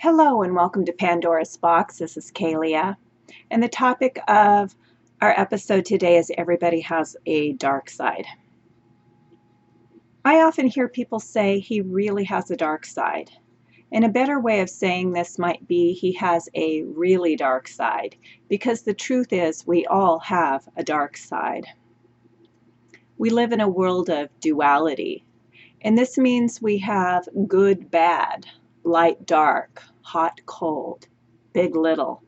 Hello and welcome to Pandora's Box. This is Kaleah. And the topic of our episode today is everybody has a dark side. I often hear people say he really has a dark side. And a better way of saying this might be he has a really dark side, because the truth is we all have a dark side. We live in a world of duality, and this means we have good, bad, light, dark, hot, cold, big, little,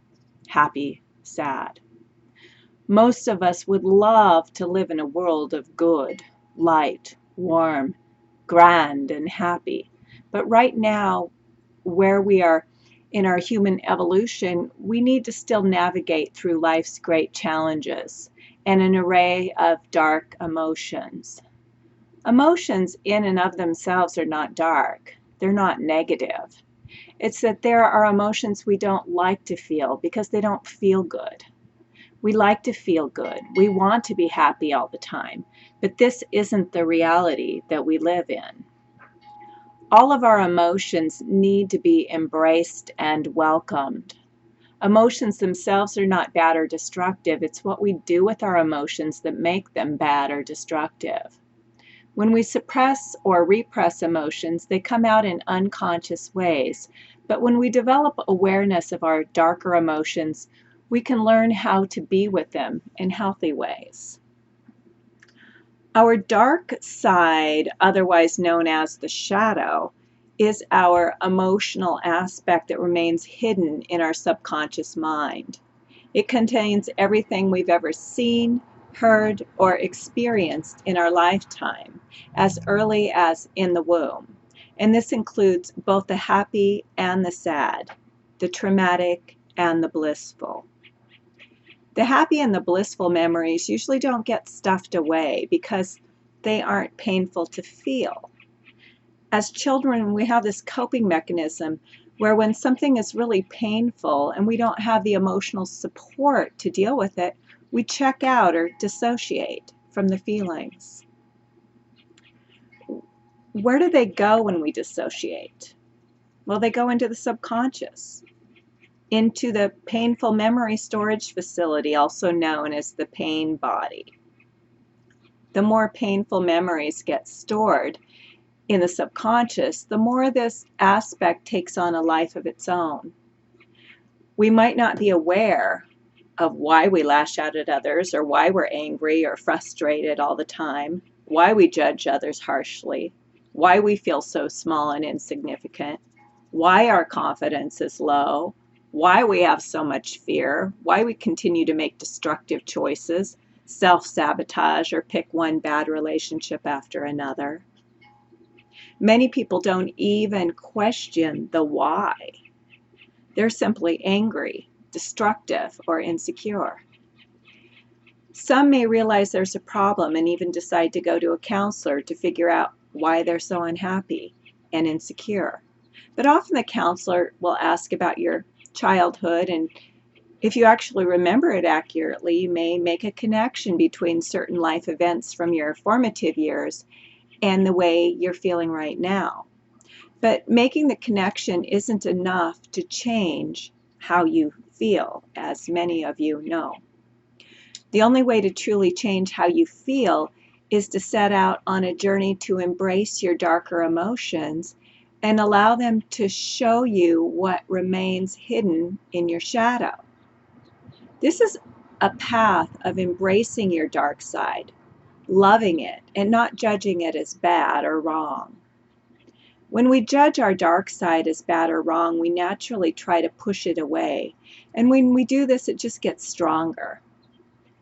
happy, sad. Most of us would love to live in a world of good, light, warm, grand, and happy. But right now, where we are in our human evolution, we need to still navigate through life's great challenges and an array of dark emotions. Emotions in and of themselves are not dark. They're not negative. It's that there are emotions we don't like to feel because they don't feel good. We like to feel good. We want to be happy all the time. But this isn't the reality that we live in. All of our emotions need to be embraced and welcomed. Emotions themselves are not bad or destructive. It's what we do with our emotions that make them bad or destructive. When we suppress or repress emotions, they come out in unconscious ways. But when we develop awareness of our darker emotions, we can learn how to be with them in healthy ways. Our dark side, otherwise known as the shadow, is our emotional aspect that remains hidden in our subconscious mind. It contains everything we've ever seen, heard, or experienced in our lifetime, as early as in the womb. And this includes both the happy and the sad, the traumatic and the blissful. The happy and the blissful memories usually don't get stuffed away because they aren't painful to feel. As children, we have this coping mechanism where when something is really painful and we don't have the emotional support to deal with it, we check out or dissociate from the feelings. Where do they go when we dissociate? Well, they go into the subconscious, into the painful memory storage facility, also known as the pain body. The more painful memories get stored in the subconscious, the more this aspect takes on a life of its own. We might not be aware of why we lash out at others, or why we're angry or frustrated all the time, why we judge others harshly, why we feel so small and insignificant, why our confidence is low, why we have so much fear, why we continue to make destructive choices, self-sabotage, or pick one bad relationship after another. Many people don't even question the why. They're simply angry, destructive, or insecure. Some may realize there's a problem and even decide to go to a counselor to figure out why they're so unhappy and insecure. But often the counselor will ask about your childhood, and if you actually remember it accurately, you may make a connection between certain life events from your formative years and the way you're feeling right now. But making the connection isn't enough to change how you feel, as many of you know. The only way to truly change how you feel is to set out on a journey to embrace your darker emotions and allow them to show you what remains hidden in your shadow. This is a path of embracing your dark side, loving it, and not judging it as bad or wrong. When we judge our dark side as bad or wrong, we naturally try to push it away. And when we do this, it just gets stronger.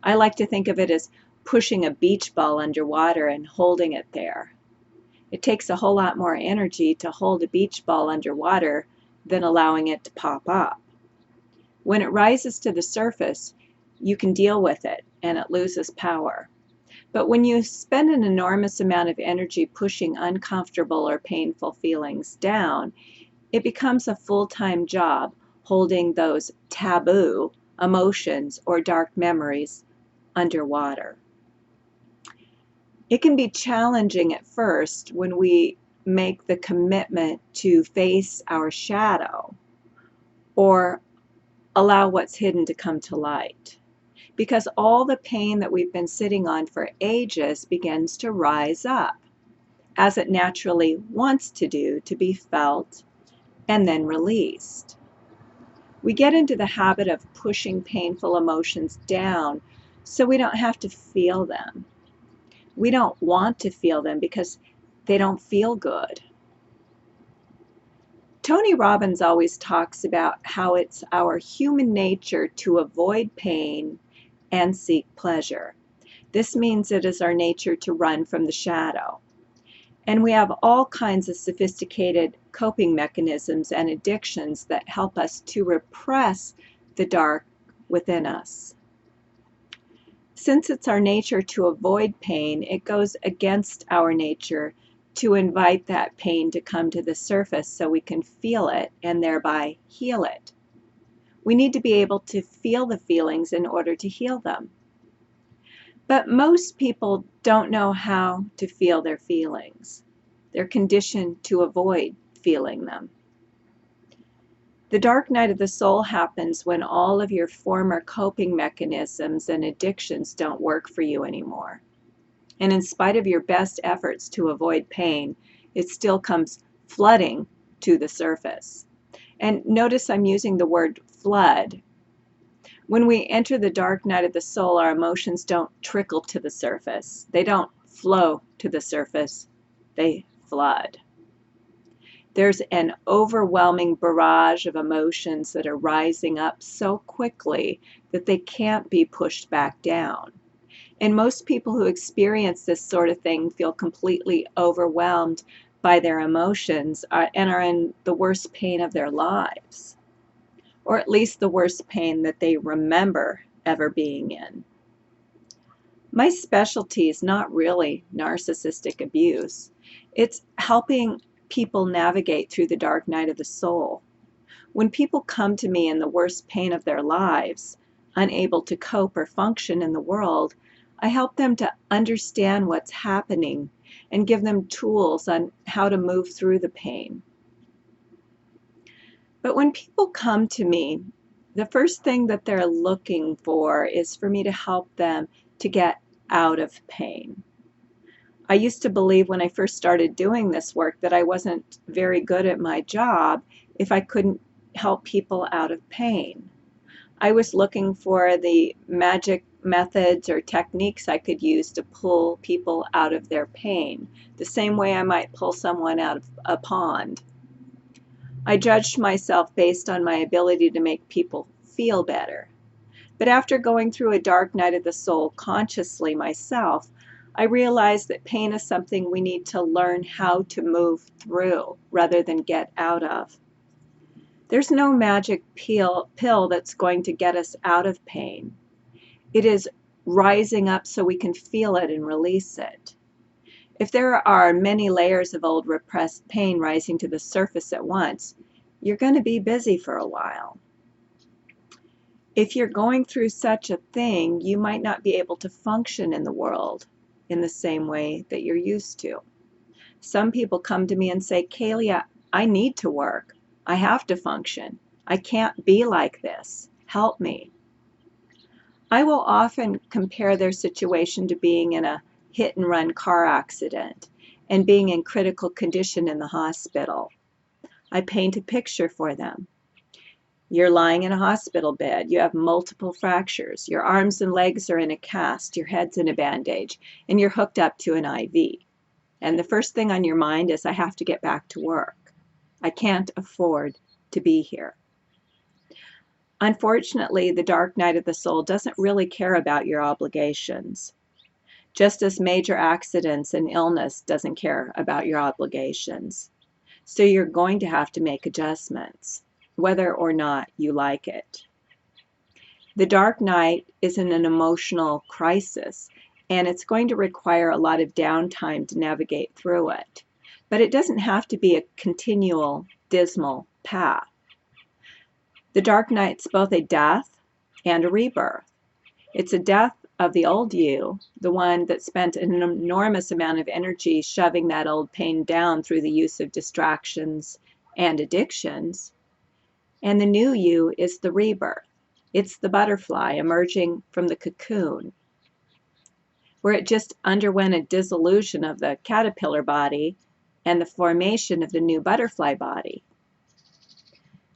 I like to think of it as pushing a beach ball underwater and holding it there. It takes a whole lot more energy to hold a beach ball underwater than allowing it to pop up. When it rises to the surface, you can deal with it and it loses power. But when you spend an enormous amount of energy pushing uncomfortable or painful feelings down, it becomes a full-time job holding those taboo emotions or dark memories underwater. It can be challenging at first when we make the commitment to face our shadow. or allow what's hidden to come to light. Because all the pain that we've been sitting on for ages begins to rise up, as it naturally wants to do, to be felt and then released. We get into the habit of pushing painful emotions down so we don't have to feel them. We don't want to feel them because they don't feel good. Tony Robbins always talks about how it's our human nature to avoid pain and seek pleasure. This means it is our nature to run from the shadow. And we have all kinds of sophisticated coping mechanisms and addictions that help us to repress the dark within us. Since it's our nature to avoid pain, it goes against our nature to invite that pain to come to the surface so we can feel it and thereby heal it. We need to be able to feel the feelings in order to heal them. But most people don't know how to feel their feelings. They're conditioned to avoid feeling them. The dark night of the soul happens when all of your former coping mechanisms and addictions don't work for you anymore. And in spite of your best efforts to avoid pain, it still comes flooding to the surface. And notice I'm using the word flood. When we enter the dark night of the soul, our emotions don't trickle to the surface. They don't flow to the surface. They flood. There's an overwhelming barrage of emotions that are rising up so quickly that they can't be pushed back down. And most people who experience this sort of thing feel completely overwhelmed by their emotions and are in the worst pain of their lives, or at least the worst pain that they remember ever being in. My specialty is not really narcissistic abuse. It's helping people navigate through the dark night of the soul. When people come to me in the worst pain of their lives, unable to cope or function in the world, I help them to understand what's happening and give them tools on how to move through the pain. But when people come to me, the first thing that they're looking for is for me to help them to get out of pain. I used to believe when I first started doing this work that I wasn't very good at my job if I couldn't help people out of pain. I was looking for the magic methods or techniques I could use to pull people out of their pain, the same way I might pull someone out of a pond. I judged myself based on my ability to make people feel better. But after going through a dark night of the soul consciously myself, I realized that pain is something we need to learn how to move through rather than get out of. There's no magic pill that's going to get us out of pain. It is rising up so we can feel it and release it. If there are many layers of old repressed pain rising to the surface at once, you're going to be busy for a while. If you're going through such a thing, you might not be able to function in the world in the same way that you're used to. Some people come to me and say, Kaleah, I need to work. I have to function. I can't be like this. Help me. I will often compare their situation to being in a hit-and-run car accident and being in critical condition in the hospital. I paint a picture for them. You're lying in a hospital bed. You have multiple fractures. Your arms and legs are in a cast. Your head's in a bandage. And you're hooked up to an IV. And the first thing on your mind is, I have to get back to work. I can't afford to be here. Unfortunately, the dark night of the soul doesn't really care about your obligations. Just as major accidents and illness doesn't care about your obligations. So you're going to have to make adjustments, whether or not you like it. The dark night is in an emotional crisis, and it's going to require a lot of downtime to navigate through it. But it doesn't have to be a continual, dismal path. The dark night's both a death and a rebirth. It's a death of the old you, the one that spent an enormous amount of energy shoving that old pain down through the use of distractions and addictions. And the new you is the rebirth. It's the butterfly emerging from the cocoon, where it just underwent a dissolution of the caterpillar body and the formation of the new butterfly body.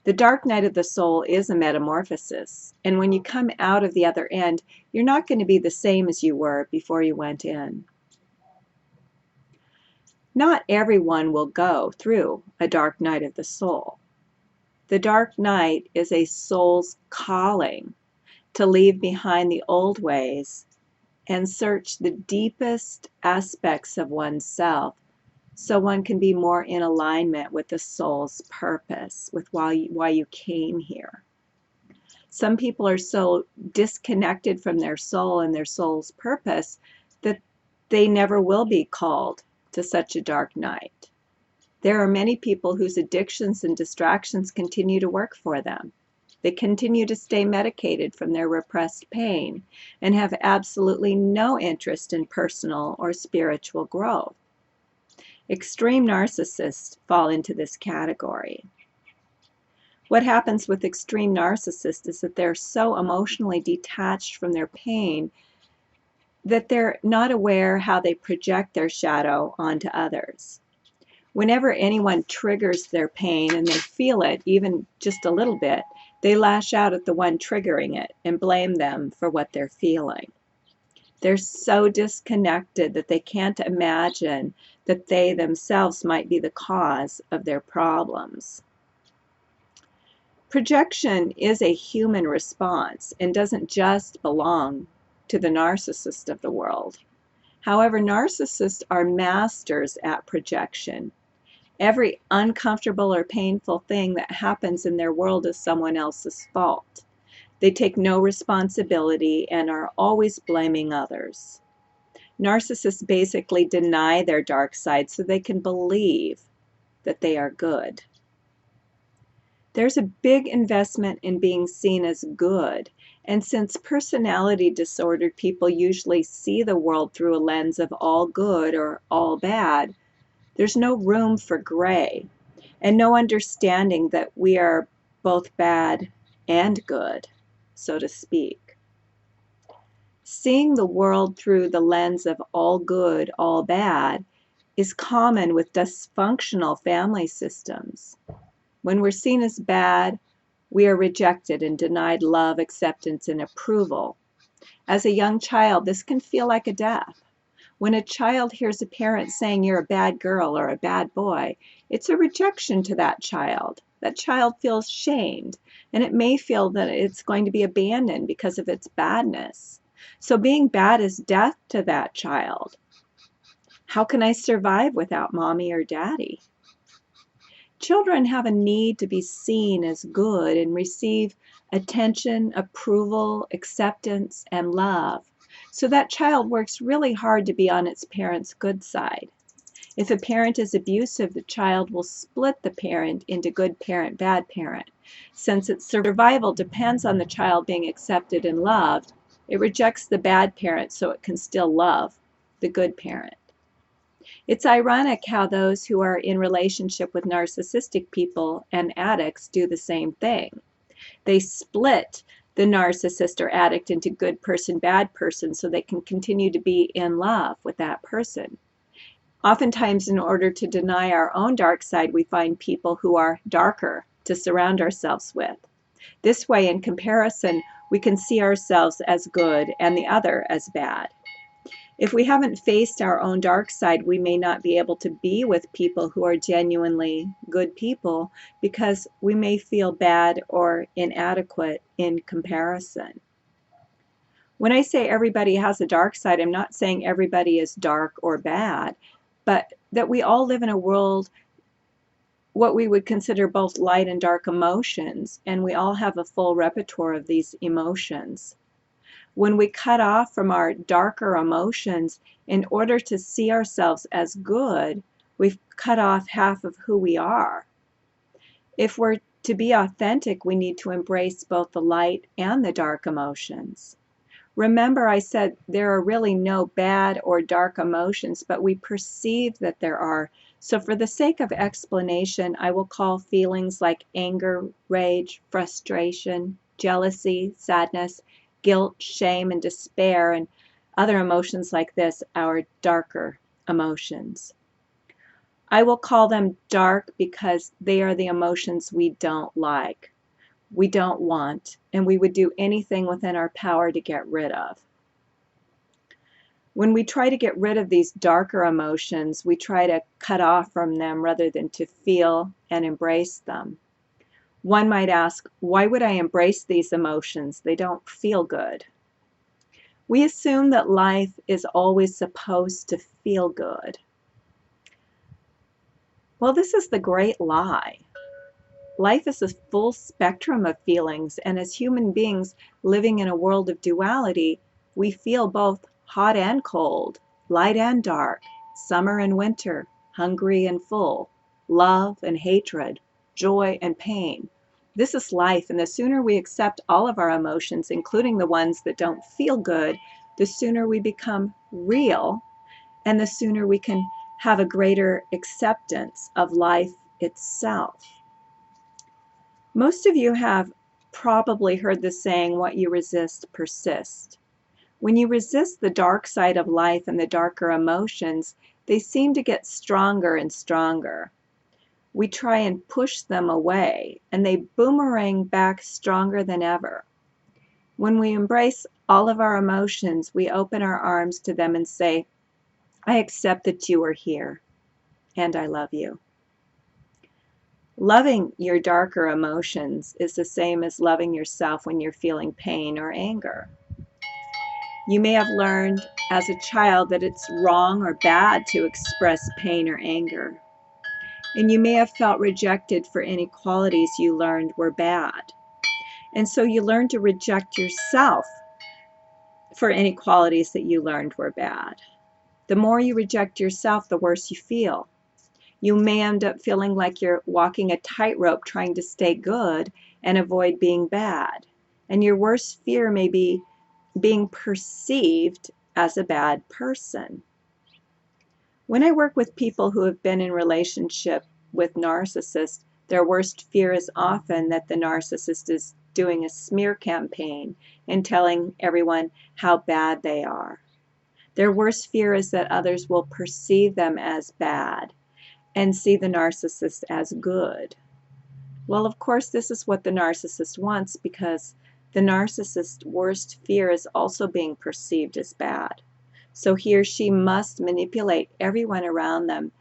The dark night of the soul is a metamorphosis, and when you come out of the other end, you're not going to be the same as you were before you went in. Not everyone will go through a dark night of the soul. The dark night is a soul's calling to leave behind the old ways and search the deepest aspects of oneself so one can be more in alignment with the soul's purpose, with why you came here. Some people are so disconnected from their soul and their soul's purpose that they never will be called to such a dark night. There are many people whose addictions and distractions continue to work for them. They continue to stay medicated from their repressed pain and have absolutely no interest in personal or spiritual growth. Extreme narcissists fall into this category. What happens with extreme narcissists is that they're so emotionally detached from their pain that they're not aware how they project their shadow onto others. Whenever anyone triggers their pain and they feel it, even just a little bit, they lash out at the one triggering it and blame them for what they're feeling. They're so disconnected that they can't imagine that they themselves might be the cause of their problems. Projection is a human response and doesn't just belong to the narcissist of the world. However, narcissists are masters at projection. Every uncomfortable or painful thing that happens in their world is someone else's fault. They take no responsibility and are always blaming others. Narcissists basically deny their dark side so they can believe that they are good. There's a big investment in being seen as good, and since personality disordered people usually see the world through a lens of all good or all bad, there's no room for gray and no understanding that we are both bad and good, so to speak. Seeing the world through the lens of all good, all bad is common with dysfunctional family systems. When we're seen as bad, we are rejected and denied love, acceptance, and approval. As a young child, this can feel like a death. When a child hears a parent saying you're a bad girl or a bad boy, it's a rejection to that child. That child feels shamed, and it may feel that it's going to be abandoned because of its badness. So being bad is death to that child. How can I survive without mommy or daddy? Children have a need to be seen as good and receive attention, approval, acceptance, and love. So that child works really hard to be on its parent's good side. If a parent is abusive, the child will split the parent into good parent, bad parent. Since its survival depends on the child being accepted and loved, it rejects the bad parent so it can still love the good parent. It's ironic how those who are in relationship with narcissistic people and addicts do the same thing. They split the narcissist or addict into good person, bad person, so they can continue to be in love with that person. Oftentimes, in order to deny our own dark side, we find people who are darker to surround ourselves with. This way, in comparison, we can see ourselves as good and the other as bad. If we haven't faced our own dark side, we may not be able to be with people who are genuinely good people because we may feel bad or inadequate in comparison. When I say everybody has a dark side, I'm not saying everybody is dark or bad, but that we all live in a world what we would consider both light and dark emotions, and we all have a full repertoire of these emotions. When we cut off from our darker emotions in order to see ourselves as good, we've cut off half of who we are. If we're to be authentic, we need to embrace both the light and the dark emotions. Remember, I said there are really no bad or dark emotions, but we perceive that there are So for the sake of explanation, I will call feelings like anger, rage, frustration, jealousy, sadness, guilt, shame, and despair, and other emotions like this our darker emotions. I will call them dark because they are the emotions we don't like, we don't want, and we would do anything within our power to get rid of. When we try to get rid of these darker emotions, we try to cut off from them rather than to feel and embrace them. One might ask, why would I embrace these emotions? They don't feel good. We assume that life is always supposed to feel good. Well, this is the great lie. Life is a full spectrum of feelings, and as human beings living in a world of duality, we feel both hot and cold, light and dark, summer and winter, hungry and full, love and hatred, joy and pain. This is life, and the sooner we accept all of our emotions, including the ones that don't feel good, the sooner we become real, and the sooner we can have a greater acceptance of life itself. Most of you have probably heard the saying, what you resist persists. When you resist the dark side of life and the darker emotions, they seem to get stronger and stronger. We try and push them away, and they boomerang back stronger than ever. When we embrace all of our emotions, we open our arms to them and say, I accept that you are here, and I love you. Loving your darker emotions is the same as loving yourself when you're feeling pain or anger. You may have learned as a child that it's wrong or bad to express pain or anger. And you may have felt rejected for any qualities you learned were bad. And so you learned to reject yourself for any qualities that you learned were bad. The more you reject yourself, the worse you feel. You may end up feeling like you're walking a tightrope trying to stay good and avoid being bad. And your worst fear may be being perceived as a bad person. When I work with people who have been in relationship with narcissists, their worst fear is often that the narcissist is doing a smear campaign and telling everyone how bad they are. Their worst fear is that others will perceive them as bad and see the narcissist as good. Well, of course, this is what the narcissist wants, because the narcissist's worst fear is also being perceived as bad. So he or she must manipulate everyone around them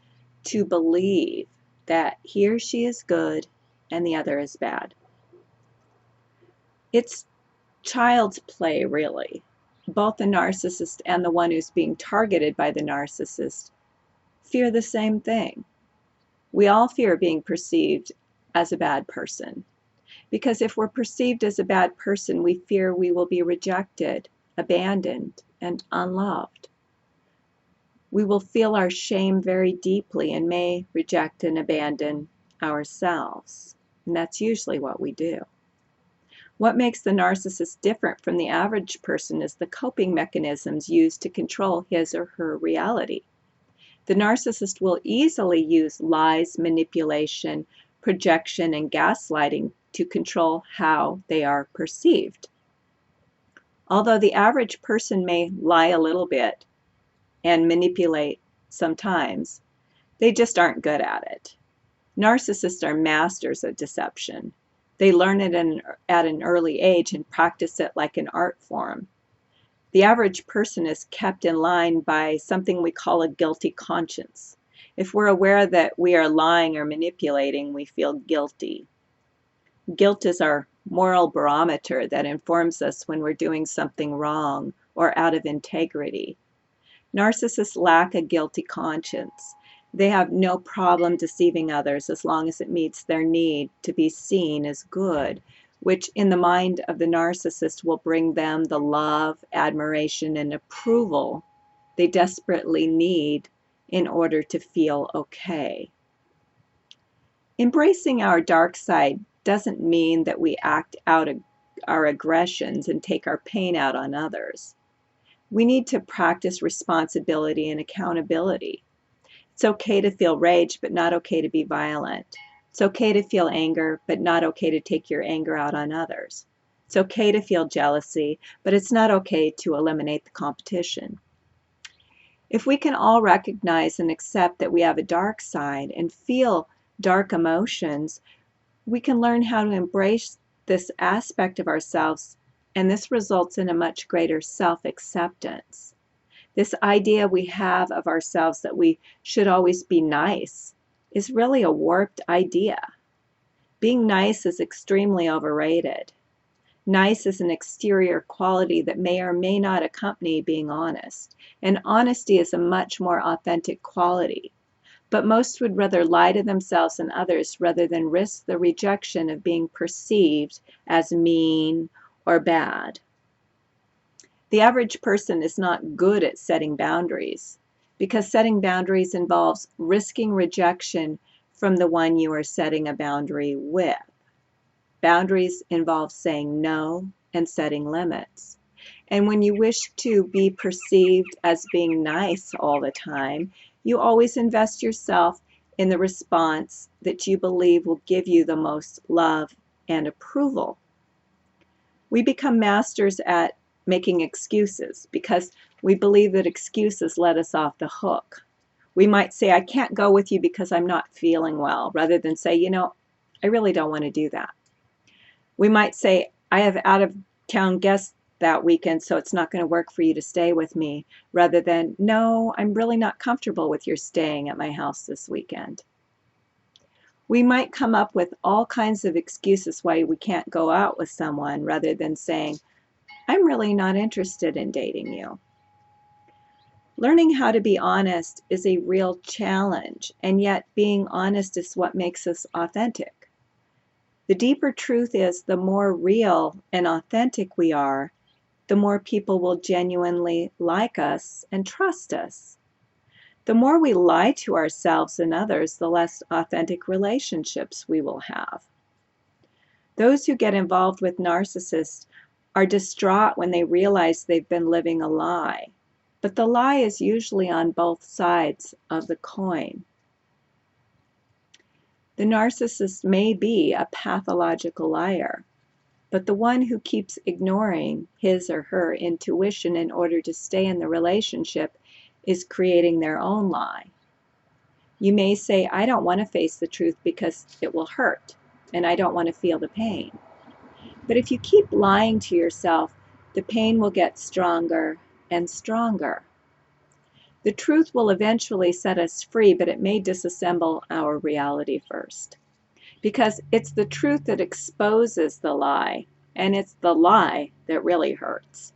to believe that he or she is good and the other is bad. It's child's play, really. Both the narcissist and the one who's being targeted by the narcissist fear the same thing. We all fear being perceived as a bad person, because if we're perceived as a bad person, we fear we will be rejected, abandoned, and unloved. We will feel our shame very deeply and may reject and abandon ourselves. And that's usually what we do. What makes the narcissist different from the average person is the coping mechanisms used to control his or her reality. The narcissist will easily use lies, manipulation, projection, and gaslighting to control how they are perceived. Although the average person may lie a little bit and manipulate sometimes, they just aren't good at it. Narcissists are masters of deception. They learn it at an early age and practice it like an art form. The average person is kept in line by something we call a guilty conscience. If we're aware that we are lying or manipulating, we feel guilty. Guilt is our moral barometer that informs us when we're doing something wrong or out of integrity. Narcissists lack a guilty conscience. They have no problem deceiving others as long as it meets their need to be seen as good, which in the mind of the narcissist will bring them the love, admiration, and approval they desperately need in order to feel okay. Embracing our dark side doesn't mean that we act out our aggressions and take our pain out on others. We need to practice responsibility and accountability. It's okay to feel rage, but not okay to be violent. It's okay to feel anger, but not okay to take your anger out on others. It's okay to feel jealousy, but it's not okay to eliminate the competition. If we can all recognize and accept that we have a dark side and feel dark emotions, we can learn how to embrace this aspect of ourselves, and this results in a much greater self-acceptance. This idea we have of ourselves that we should always be nice is really a warped idea. Being nice is extremely overrated. Nice is an exterior quality that may or may not accompany being honest, and honesty is a much more authentic quality. But most would rather lie to themselves and others rather than risk the rejection of being perceived as mean or bad. The average person is not good at setting boundaries because setting boundaries involves risking rejection from the one you are setting a boundary with. Boundaries involve saying no and setting limits. And when you wish to be perceived as being nice all the time, you always invest yourself in the response that you believe will give you the most love and approval. We become masters at making excuses because we believe that excuses let us off the hook. We might say, I can't go with you because I'm not feeling well, rather than say, I really don't want to do that. We might say, I have out-of-town guests that weekend, so it's not going to work for you to stay with me, rather than, no, I'm really not comfortable with your staying at my house this weekend. We might come up with all kinds of excuses why we can't go out with someone, rather than saying, I'm really not interested in dating you. Learning how to be honest is a real challenge, and yet being honest is what makes us authentic. The deeper truth is the more real and authentic we are, the more people will genuinely like us and trust us. The more we lie to ourselves and others, the less authentic relationships we will have. Those who get involved with narcissists are distraught when they realize they've been living a lie. But the lie is usually on both sides of the coin. The narcissist may be a pathological liar, but the one who keeps ignoring his or her intuition in order to stay in the relationship is creating their own lie. You may say, I don't want to face the truth because it will hurt, and I don't want to feel the pain. But if you keep lying to yourself, the pain will get stronger and stronger. The truth will eventually set us free, but it may disassemble our reality first. Because it's the truth that exposes the lie, and it's the lie that really hurts.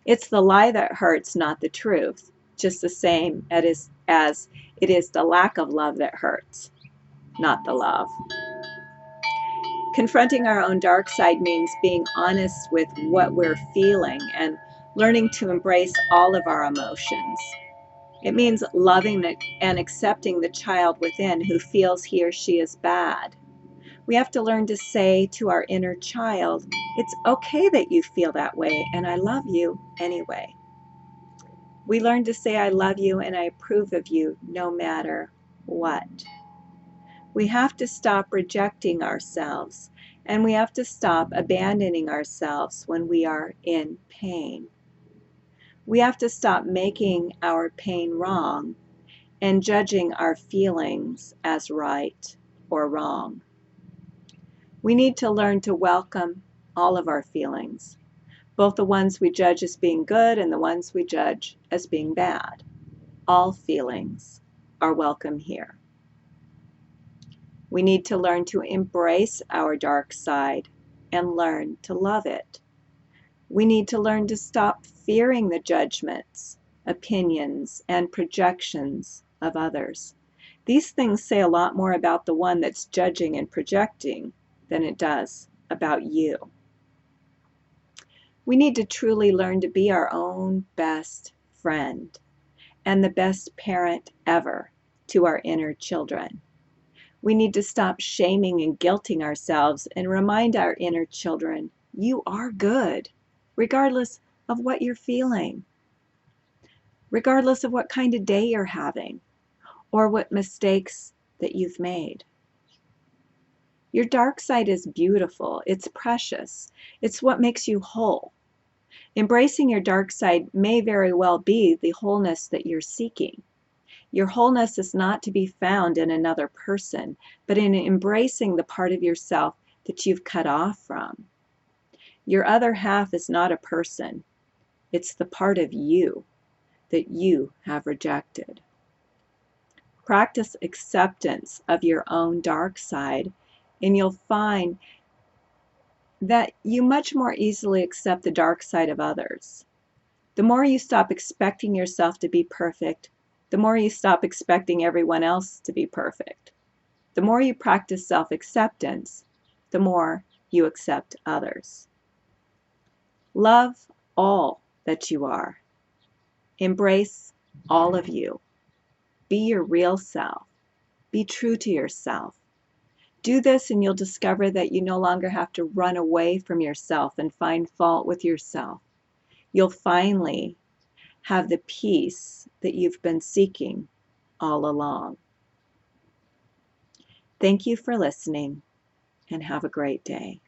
It's the lie that hurts, not the truth, just the same as it is the lack of love that hurts, not the love. Confronting our own dark side means being honest with what we're feeling and learning to embrace all of our emotions. It means loving and accepting the child within who feels he or she is bad. We have to learn to say to our inner child, it's okay that you feel that way, and I love you anyway. We learn to say I love you and I approve of you no matter what. We have to stop rejecting ourselves, and we have to stop abandoning ourselves when we are in pain. We have to stop making our pain wrong and judging our feelings as right or wrong. We need to learn to welcome all of our feelings, both the ones we judge as being good and the ones we judge as being bad. All feelings are welcome here. We need to learn to embrace our dark side and learn to love it. We need to learn to stop fearing the judgments, opinions, and projections of others. These things say a lot more about the one that's judging and projecting than it does about you. We need to truly learn to be our own best friend and the best parent ever to our inner children. We need to stop shaming and guilting ourselves and remind our inner children, you are good, regardless of what you're feeling. regardless of what kind of day you're having or what mistakes that you've made. Your dark side is beautiful. It's precious. It's what makes you whole. Embracing your dark side may very well be the wholeness that you're seeking. Your wholeness is not to be found in another person, but in embracing the part of yourself that you've cut off from. Your other half is not a person. It's the part of you that you have rejected. Practice acceptance of your own dark side, and you'll find that you much more easily accept the dark side of others. The more you stop expecting yourself to be perfect, the more you stop expecting everyone else to be perfect. The more you practice self-acceptance, the more you accept others. Love all that you are. Embrace all of you. Be your real self. Be true to yourself. Do this and you'll discover that you no longer have to run away from yourself and find fault with yourself. You'll finally have the peace that you've been seeking all along. Thank you for listening and have a great day.